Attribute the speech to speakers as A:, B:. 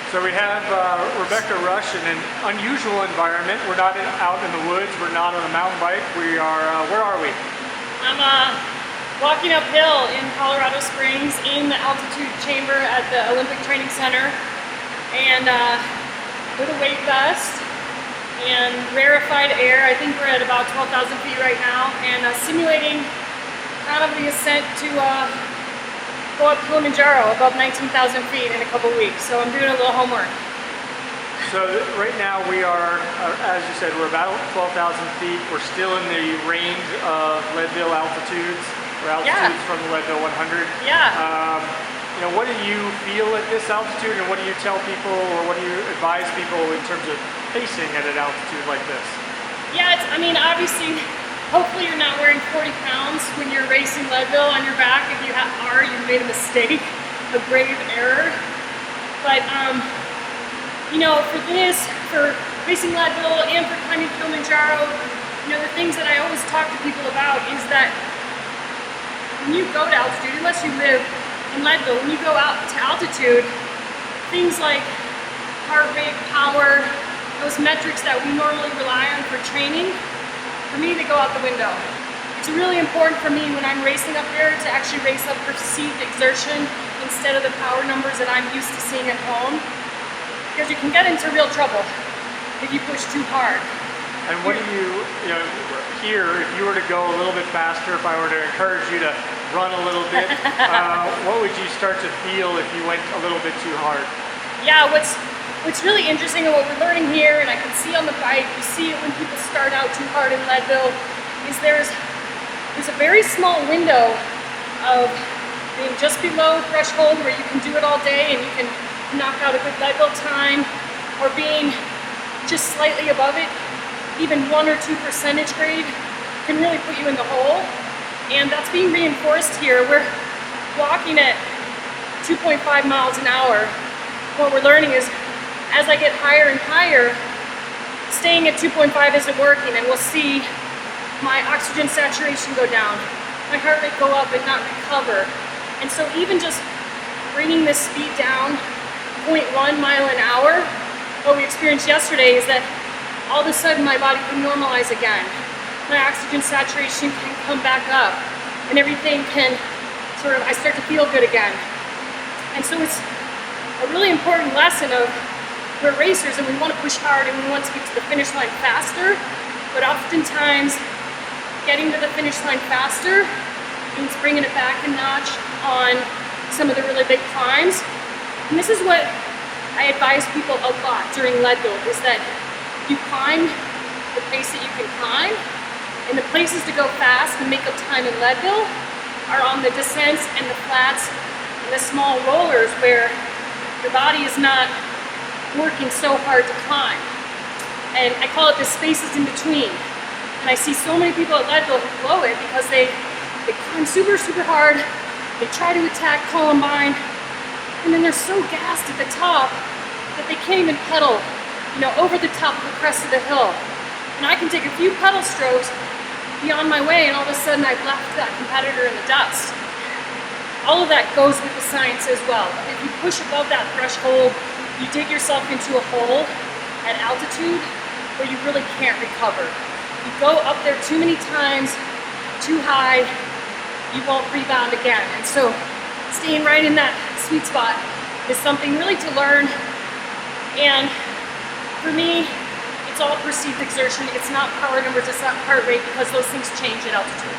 A: So we have Rebecca Rusch in an unusual environment. We're not out in the woods. We're not on a mountain bike. We are, where are we?
B: I'm walking uphill in Colorado Springs in the altitude chamber at the Olympic Training Center, and with a weight vest and rarefied air. I think we're at about 12,000 feet right now, and simulating kind of the ascent to go up Kilimanjaro above 19,000 feet in a couple weeks. So I'm doing a little homework.
A: So right now we are, as you said, we're about 12,000 feet. We're still in the range of Leadville altitudes, or altitudes from the Leadville 100.
B: Yeah.
A: You know, what do you feel at this altitude, and what do you tell people, or what do you advise people in terms of pacing at an altitude like this?
B: Yeah, I mean, obviously, hopefully you're not wearing 40 pounds when you're racing Leadville on your back. If you are, you've made a mistake, a grave error. But, you know, for racing Leadville and for climbing Kilimanjaro, you know, the things that I always talk to people about is that when you go to altitude, unless you live in Leadville, when you go out to altitude, things like heart rate, power, those metrics that we normally rely on for training, for me, they go out the window. It's really important for me when I'm racing up there to actually race up perceived exertion instead of the power numbers that I'm used to seeing at home, because you can get into real trouble if you push too hard.
A: And what do you know, here, if you were to go a little bit faster, if I were to encourage you to run a little bit, what would you start to feel if you went a little bit too hard?
B: Yeah, what's really interesting and what we're learning here, and I can see on the bike, you see it when people start out too hard in Leadville, is there's a very small window of being just below threshold where you can do it all day and you can knock out a good Leadville time, or being just slightly above it. Even 1 or 2 percentage grade can really put you in the hole, and that's being reinforced here. We're walking at 2.5 miles an hour. What we're learning is, as I get higher and higher, staying at 2.5 isn't working, and we'll see my oxygen saturation go down, my heart rate go up and not recover. And so even just bringing this speed down 0.1 mile an hour, what we experienced yesterday is that all of a sudden my body can normalize again. My oxygen saturation can come back up, and everything can I start to feel good again. And so it's a really important lesson of, we're racers and we want to push hard and we want to get to the finish line faster, but oftentimes getting to the finish line faster means bringing it back a notch on some of the really big climbs. And this is what I advise people a lot during Leadville, is that you climb the pace that you can climb, and the places to go fast and make up time in Leadville are on the descents and the flats and the small rollers where your body is not working so hard to climb. And I call it the spaces in between. And I see so many people at Leadville who blow it because they climb super, super hard, they try to attack Columbine, and then they're so gassed at the top that they can't even pedal, you know, over the top of the crest of the hill. And I can take a few pedal strokes, be on my way, and all of a sudden I've left that competitor in the dust. All of that goes with the science as well. If you push above that threshold, you dig yourself into a hole at altitude where you really can't recover. You go up there too many times, too high, you won't rebound again. And so staying right in that sweet spot is something really to learn. And for me, it's all perceived exertion. It's not power numbers, it's not heart rate, because those things change at altitude.